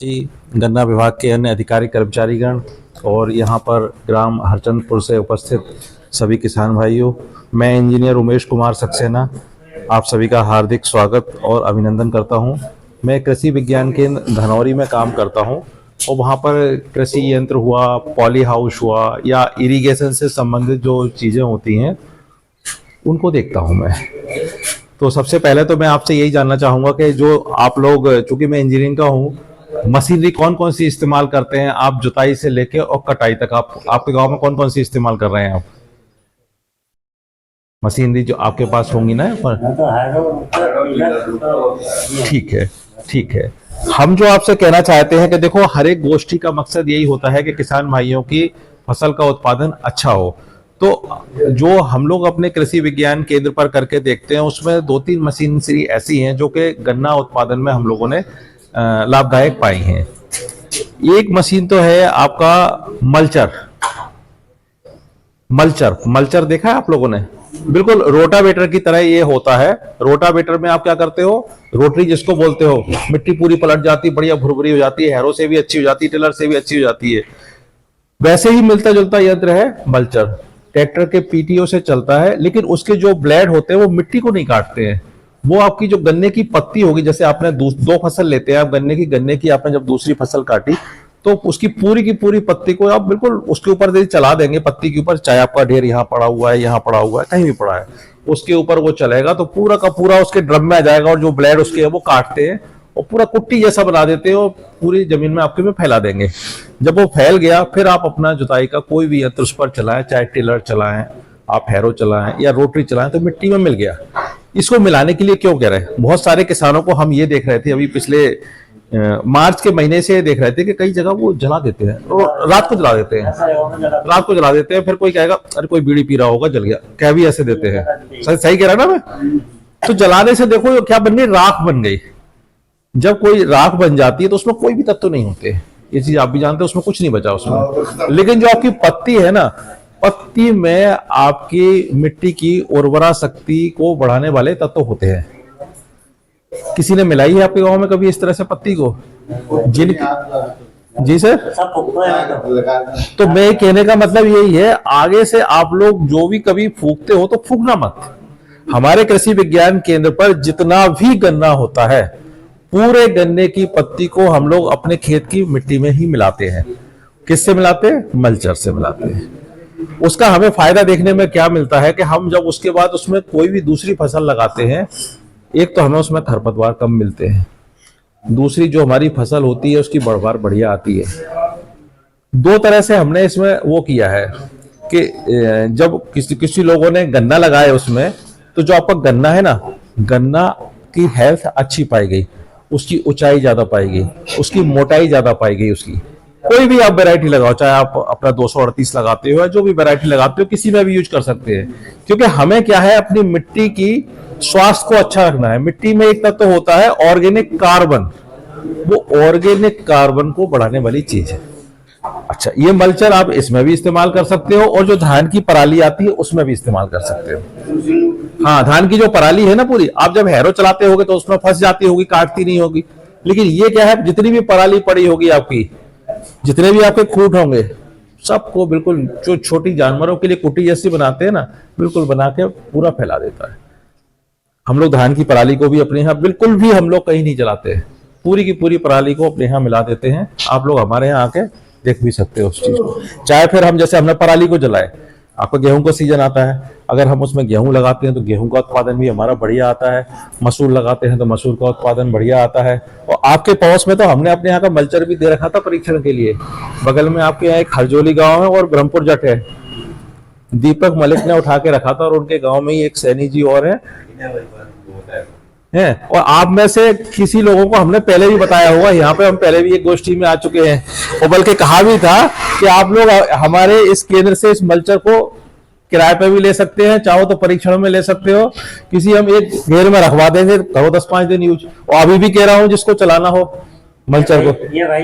जी, गन्ना विभाग के अन्य अधिकारी कर्मचारीगण और यहाँ पर ग्राम हरचंदपुर से उपस्थित सभी किसान भाइयों, मैं इंजीनियर उमेश कुमार सक्सेना आप सभी का हार्दिक स्वागत और अभिनंदन करता हूँ। मैं कृषि विज्ञान केंद्र धनौरी में काम करता हूँ और वहाँ पर कृषि यंत्र हुआ, पॉली हाउस हुआ या इरिगेशन से संबंधित जो चीज़ें होती हैं उनको देखता हूँ मैं। तो सबसे पहले तो मैं आपसे यही जानना चाहूँगा कि जो आप लोग, चूंकि मैं इंजीनियरिंग का हूँ, मशीनरी कौन कौन सी इस्तेमाल करते हैं आप, जुताई से लेके और कटाई तक आप आपके गांव में कौन कौन सी इस्तेमाल कर रहे हैं आप मशीनरी जो आपके पास होंगी ना पर? ठीक है, ठीक है। हम जो आपसे कहना चाहते हैं कि देखो, हर एक गोष्ठी का मकसद यही होता है कि किसान भाइयों की फसल का उत्पादन अच्छा हो। तो जो हम लोग अपने कृषि विज्ञान केंद्र पर करके देखते हैं उसमें 2-3 मशीनरी ऐसी हैं जो कि गन्ना उत्पादन में हम लोगों ने लाभदायक पाई हैं। एक मशीन तो है आपका मल्चर। मल्चर मल्चर देखा है आप लोगों ने? बिल्कुल रोटावेटर की तरह ये होता है। रोटावेटर में आप क्या करते हो, रोटरी जिसको बोलते हो, मिट्टी पूरी पलट जाती है, बढ़िया भुरभुरी हो जाती है, हैरो से भी अच्छी हो जाती है, टिलर से भी अच्छी हो जाती है। वैसे ही मिलता जुलता यंत्र है मल्चर। ट्रैक्टर के पीटीओ से चलता है, लेकिन उसके जो ब्लेड होते हैं वो मिट्टी को नहीं काटते हैं। वो आपकी जो गन्ने की पत्ती होगी, जैसे आपने दो फसल लेते हैं आप गन्ने की आपने जब दूसरी फसल काटी तो उसकी पूरी की पूरी पत्ती को आप बिल्कुल उसके ऊपर यदि चला देंगे, पत्ती के ऊपर, चाहे आपका ढेर यहाँ पड़ा हुआ है, यहाँ पड़ा हुआ है, कहीं भी पड़ा है, उसके ऊपर वो चलेगा तो पूरा का पूरा उसके ड्रम में आ जाएगा और जो ब्लेड उसके है वो काटते हैं और पूरा कुट्टी जैसा बना देते हैं और पूरी जमीन में आपके में फैला देंगे। जब वो फैल गया फिर आप अपना जुताई का कोई भी यंत्र उस पर चलाएं, चाहे टिलर चलाएं, आप हैरो चलाएं या रोटरी चलाएं, तो मिट्टी में मिल गया। इसको मिलाने के लिए क्यों कह रहे हैं? बहुत सारे किसानों को हम ये देख रहे थे अभी पिछले मार्च के महीने से देख रहे थे कि कई जगह वो जला देते हैं, रात को जला देते हैं, रात को जला देते हैं। फिर कोई कहेगा अरे कोई बीड़ी पी रहा होगा जल गया, कह भी ऐसे देते हैं। सही कह रहा ना मैं? तो जलाने से देखो क्या बन गई, राख बन गई। जब कोई राख बन जाती है तो उसमें कोई भी तत्व नहीं होते, ये चीज आप भी जानते हैं, उसमें कुछ नहीं बचा उसमें। लेकिन जो आपकी पत्ती है ना, पत्ती में आपकी मिट्टी की उर्वरा शक्ति को बढ़ाने वाले तत्व होते हैं। किसी ने मिलाई है आपके गांव में कभी इस तरह से पत्ती को? जी सर। तो मैं कहने का मतलब यही है, आगे से आप लोग जो भी कभी फूकते हो तो फूकना मत। हमारे कृषि विज्ञान केंद्र पर जितना भी गन्ना होता है, पूरे गन्ने की पत्ती को हम लोग अपने खेत की मिट्टी में ही मिलाते हैं। किससे मिलाते हैं? मल्चर से मिलाते हैं। उसका हमें फायदा देखने में क्या मिलता है कि हम जब उसके बाद उसमें कोई भी दूसरी फसल लगाते हैं, एक तो हमें उसमें खरपतवार कम मिलते हैं, दूसरी जो हमारी फसल होती है उसकी बढ़वार बढ़िया आती है। दो तरह से हमने इसमें वो किया है कि जब किसी लोगों ने गन्ना लगाया उसमें, तो जो आपका गन्ना है ना, गन्ना की हेल्थ अच्छी पाई गई, उसकी ऊंचाई ज्यादा पाई गई, उसकी मोटाई ज्यादा पाई गई। उसकी कोई भी आप वैरायटी लगाओ, चाहे आप अपना 238 लगाते हो या जो भी वैरायटी लगाते हो, किसी में भी यूज कर सकते हैं। क्योंकि हमें क्या है, अपनी मिट्टी की स्वास्थ्य को अच्छा रखना है। मिट्टी में एक तत्व होता है ऑर्गेनिक कार्बन, वो ऑर्गेनिक कार्बन को बढ़ाने वाली चीज है। अच्छा, ये मल्चर आप इसमें भी इस्तेमाल कर सकते हो और जो धान की पराली आती है उसमें भी इस्तेमाल कर सकते हो। हाँ, धान की जो पराली है ना पूरी, आप जब हैरो चलाते होगे तो उसमें फंस जाती होगी, काटती नहीं होगी। लेकिन ये क्या है, जितनी भी पराली पड़ी होगी आपकी, जितने भी आपके खूंट होंगे, सबको बिल्कुल जो छोटी जानवरों के लिए कुटी जैसी बनाते हैं ना, बिल्कुल बना के पूरा फैला देता है। हम लोग धान की पराली को भी अपने यहाँ बिल्कुल भी हम लोग कहीं नहीं जलाते हैं, पूरी की पूरी पराली को अपने यहाँ मिला देते हैं। आप लोग हमारे यहाँ आके देख भी सकते हो उस चीज को। चाहे फिर हम जैसे हमने पराली को जलाए, आपका गेहूं का सीजन आता है, अगर हम उसमें गेहूं लगाते हैं तो गेहूं का उत्पादन भी हमारा बढ़िया आता है। मसूर लगाते हैं तो मसूर का उत्पादन बढ़िया आता है। और आपके पड़ोस में तो हमने अपने यहाँ का मल्चर भी दे रखा था परीक्षण के लिए। बगल में आपके यहाँ एक हरजोली गांव है और ब्रह्मपुर जट है, दीपक मलिक ने उठा के रखा था, और उनके गांव में ही एक सैनी जी और है। और आप में से किसी लोगों को हमने पहले भी बताया होगा, यहाँ पे हम पहले भी एक गोष्ठी में आ चुके हैं, और बल्कि कहा भी था कि आप लोग हमारे इस केंद्र से इस मल्चर को किराए पे भी ले सकते हैं, चाहो तो परीक्षण में ले सकते हो, किसी हम एक घेर में रखवा देंगे, करो 10-5 दिन यूज। और अभी भी कह रहा हूँ जिसको चलाना हो मल्चर को। ये भाई